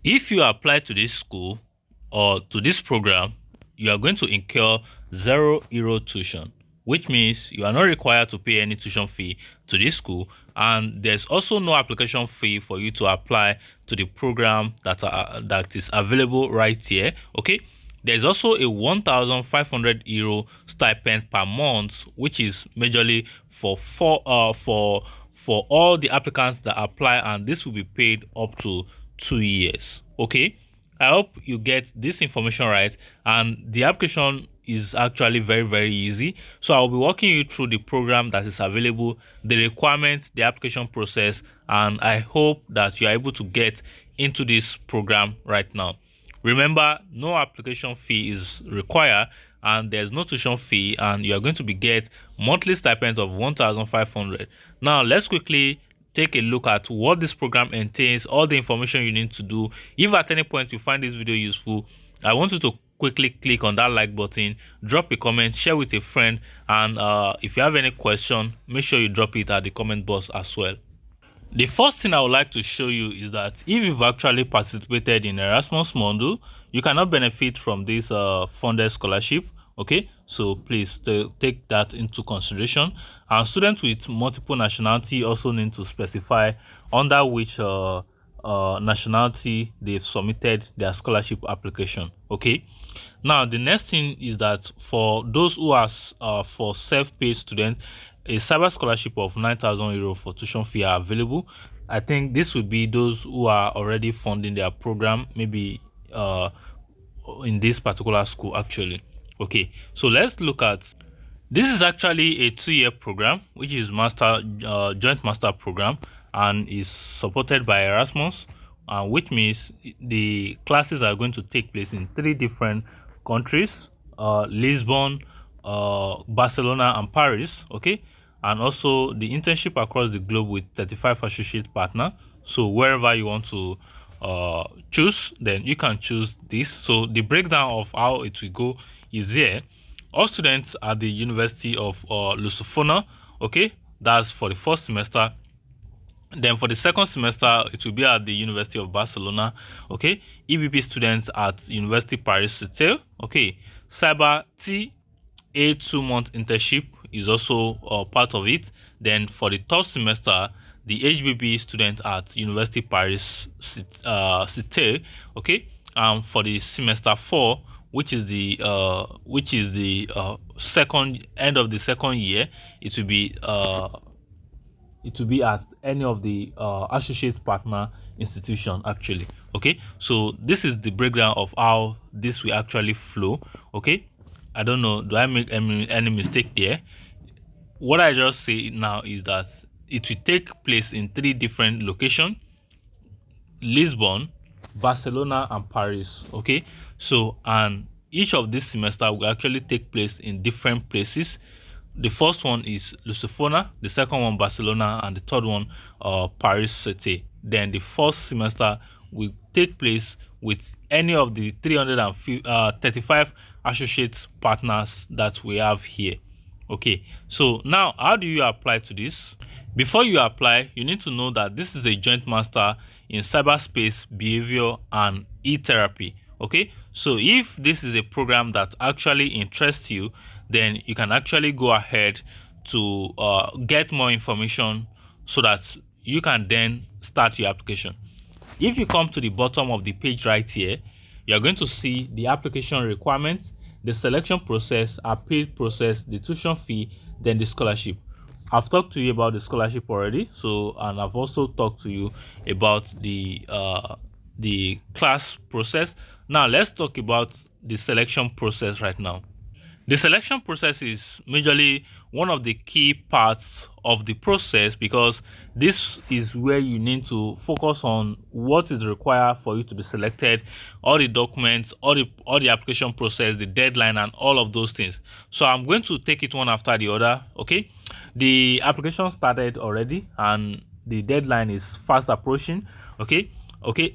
If you apply to this school or to this program, you are going to incur €0 tuition, which means you are not required to pay any tuition fee to this school, and there's also no application fee for you to apply to the program that is available right here. Okay, there's also a €1,500 stipend per month, which is majorly for all the applicants that apply, and this will be paid up to 2 years. Okay, I hope you get this information right, and the application is actually very easy. So I'll be walking you through the program that is available, the requirements, the application process, and I hope that you are able to get into this program right now. Remember, no application fee is required, and there's no tuition fee, and you are going to get monthly stipends of 1,500. Now let's quickly take a look at what this program entails, all the information you need to do. If at any point you find this video useful, I want you to quickly click on that like button, drop a comment, share with a friend, and if you have any question, make sure you drop it at the comment box as well. The first thing I would like to show you is that if you've actually participated in Erasmus Mundus, you cannot benefit from this funded scholarship. Okay, so please take that into consideration. And students with multiple nationality also need to specify under which nationality they've submitted their scholarship application. Okay, now the next thing is that for those who are for self-paid students, a cyber scholarship of €9,000 for tuition fee are available. I think this would be those who are already funding their program, maybe in this particular school actually. Okay, so let's look at this. Is actually a 2-year program, which is joint master program, and is supported by Erasmus, which means the classes are going to take place in 3 different countries: Lisbon, Barcelona, and Paris. Okay, and also the internship across the globe with 35 associate partners. So wherever you want to choose, then you can choose this. So the breakdown of how it will go is here. All students at the University of Lusofona, okay, that's for the first semester. Then for the second semester, it will be at the University of Barcelona. Okay, EBP students at University Paris Cité. Okay, Cyber T, a 2-month internship is also part of it. Then for the third semester, the HBB student at University Paris Cité. Okay, for the semester 4, which is the second end of the second year, it will be at any of the associate partner institution actually. Okay, so this is the breakdown of how this will actually flow. Okay, I don't know, do I make any mistake there? What I just say now is that it will take place in 3 different locations: Lisbon, Barcelona, and Paris. Okay, so and each of this semester will actually take place in different places. The first one is Lusofona, the second one Barcelona, and the third one Paris City. Then the first semester will take place with any of the 335 associate partners that we have here. Okay, so now how do you apply to this? Before you apply, you need to know that this is a joint master in cyberspace, behavior, and e-therapy. Okay, so if this is a program that actually interests you, then you can actually go ahead to get more information so that you can then start your application. If you come to the bottom of the page right here, you're going to see the application requirements, the selection process, appeal process, the tuition fee, then the scholarship. I've talked to you about the scholarship already, and I've also talked to you about the class process. Now let's talk about the selection process right now. The selection process is majorly one of the key parts of the process, because this is where you need to focus on what is required for you to be selected, all the documents, all the application process, the deadline, and all of those things. So I'm going to take it one after the other. Okay, the application started already and the deadline is fast approaching. Okay,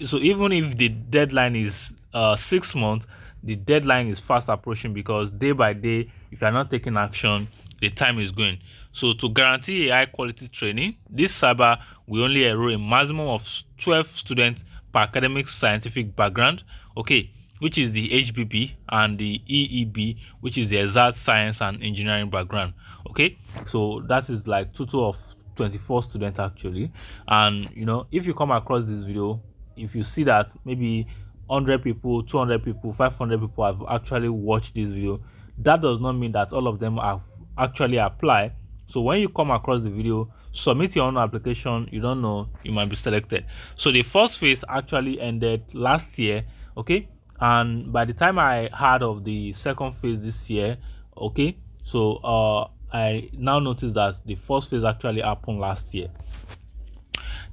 so even if the deadline is 6 months, the deadline is fast approaching, because day by day, if you are not taking action, the time is going. So to guarantee a high quality training, this cyber will only enroll a maximum of 12 students per academic scientific background, okay, which is the HBB, and the EEB, which is the exact science and engineering background. Okay, so that is like total of 24 students actually. And if you come across this video, if you see that maybe 100 people, 200 people, 500 people have actually watched this video, that does not mean that all of them have actually applied. So when you come across the video, submit your own application. You don't know, you might be selected. So the first phase actually ended last year, okay, and by the time I heard of the second phase this year, okay, so I now noticed that the first phase actually happened last year.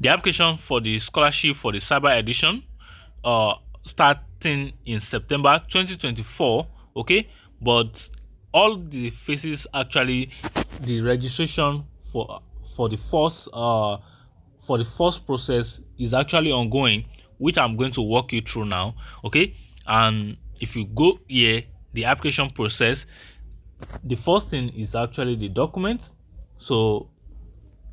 The application for the scholarship for the cyber edition starting in September 2024, okay, but all the phases actually, the registration for the first process is actually ongoing, which I'm going to walk you through now, okay. And if you go here, the application process, the first thing is actually the documents. So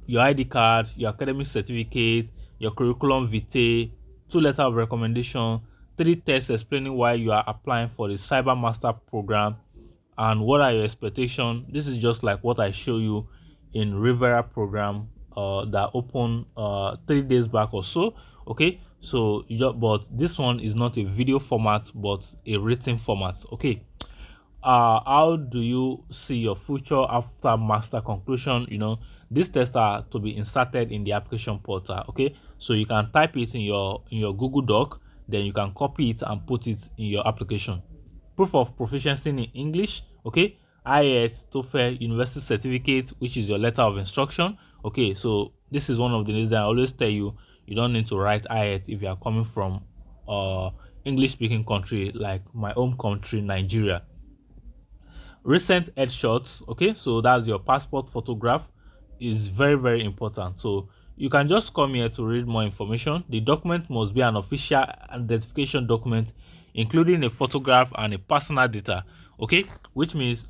your ID card, your academic certificate, your curriculum vitae, 2 letters of recommendation, 3 tests explaining why you are applying for the cyber master program, and what are your expectations. This is just like what I show you in Rivera program that opened 3 days back or so, okay. So but this one is not a video format but a written format, okay. How do you see your future after master conclusion? These tests are to be inserted in the application portal, okay. So you can type it in your Google Doc, then you can copy it and put it in your application. Proof of proficiency in English, okay. IELTS, TOEFL, university certificate, which is your letter of instruction, okay. So this is one of the reasons I always tell you, you don't need to write IELTS if you are coming from English speaking country like my home country, Nigeria. Recent headshots, okay, so that's your passport photograph, is very, very important. So you can just come here to read more information. The document must be an official identification document, including a photograph and a personal data, okay, which means,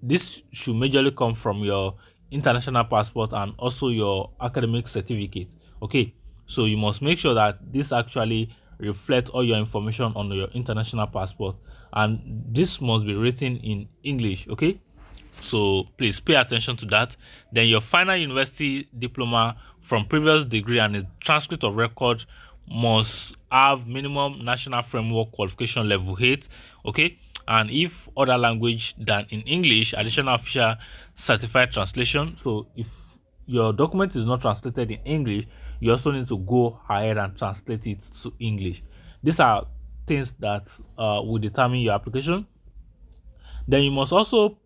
this should majorly come from your international passport and also your academic certificate, okay. So you must make sure that this actually reflect all your information on your international passport, and this must be written in English, okay. So please pay attention to that. Then your final university diploma from previous degree and a transcript of record must have minimum national framework qualification level 8, okay. And if other language than in English, additional official certified translation. So if your document is not translated in English, you also need to go ahead and translate it to English. These are things that will determine your application. Then you must also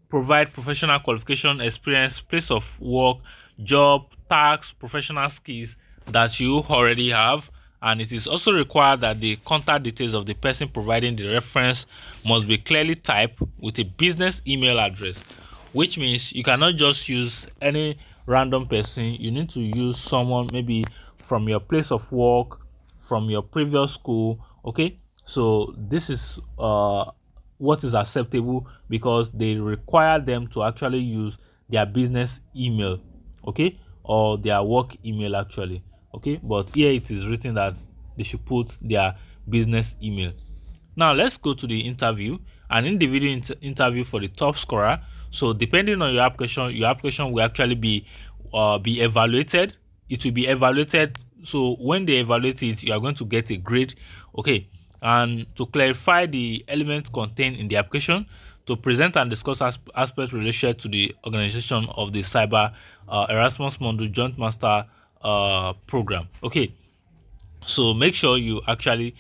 provide professional qualification, experience, place of work, job, tax, professional skills that you already have. And it is also required that the contact details of the person providing the reference must be clearly typed with a business email address, which means you cannot just use any random person. You need to use someone maybe from your place of work, from your previous school, okay. So this is what is acceptable, because they require them to actually use their business email, okay, or their work email actually, okay. But here it is written that they should put their business email. Now let's go to the interview. An individual interview for the top scorer. So depending on your application will actually be evaluated. It will be evaluated. So when they evaluate it, you are going to get a grade, okay. And to clarify the elements contained in the application, to present and discuss aspects related to the organization of the cyber Erasmus Mundus Joint Master program, okay. So make sure you actually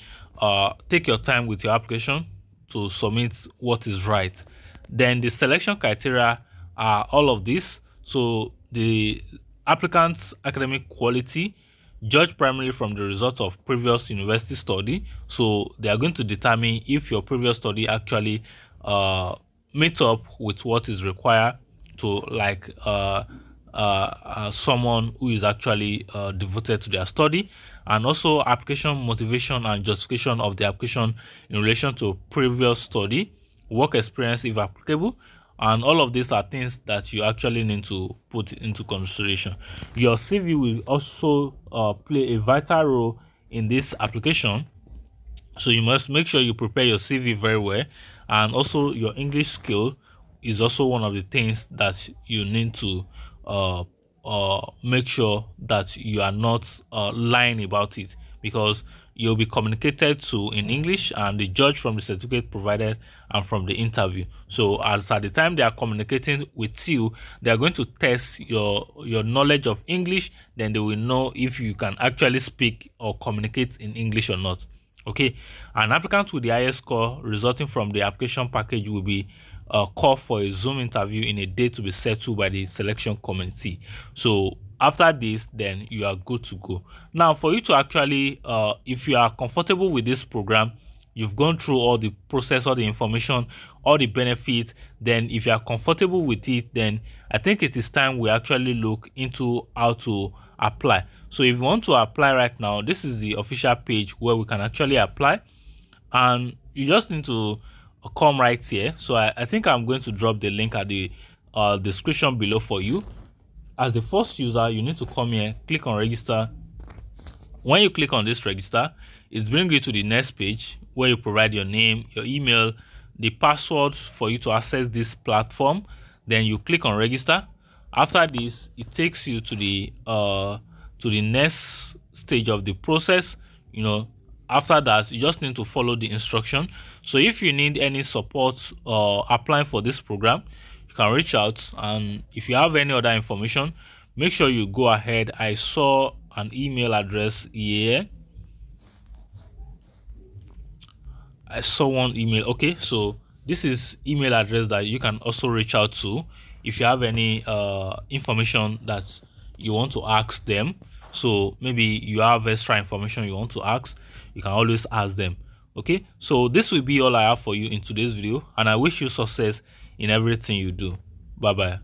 take your time with your application to submit what is right. Then the selection criteria are all of this. So the applicant's academic quality, judged primarily from the results of previous university study. So they are going to determine if your previous study actually meet up with what is required to, like someone who is actually devoted to their study. And also application motivation and justification of the application in relation to previous study, work experience if applicable, and all of these are things that you actually need to put into consideration. Your CV will also play a vital role in this application. So you must make sure you prepare your CV very well, and also your English skill is also one of the things that you need to make sure that you are not lying about it, because you'll be communicated to in English and the judge from the certificate provided and from the interview. So as at the time they are communicating with you, they are going to test your knowledge of English. Then they will know if you can actually speak or communicate in English or not. Okay, an applicant with the highest score resulting from the application package will be called for a Zoom interview in a date to be settled by the selection committee. So after this, then you are good to go. Now, for you to actually, if you are comfortable with this program, you've gone through all the process, all the information, all the benefits, then if you are comfortable with it, then I think it is time we actually look into how to apply. So if you want to apply right now, this is the official page where we can actually apply, and you just need to come right here. So I think I'm going to drop the link at the description below for you. As the first user, you need to come here, click on register. When you click on this register, it brings you to the next page where you provide your name, your email, the password for you to access this platform. Then you click on register. After this, it takes you to the next stage of the process. After that, you just need to follow the instruction. So if you need any support applying for this program, you can reach out, and if you have any other information, make sure you go ahead. I saw an email address here. I saw one email. Okay, so this is email address that you can also reach out to if you have any information that you want to ask them. So maybe you have extra information you want to ask, you can always ask them. Okay, so this will be all I have for you in today's video, and I wish you success in everything you do. Bye bye.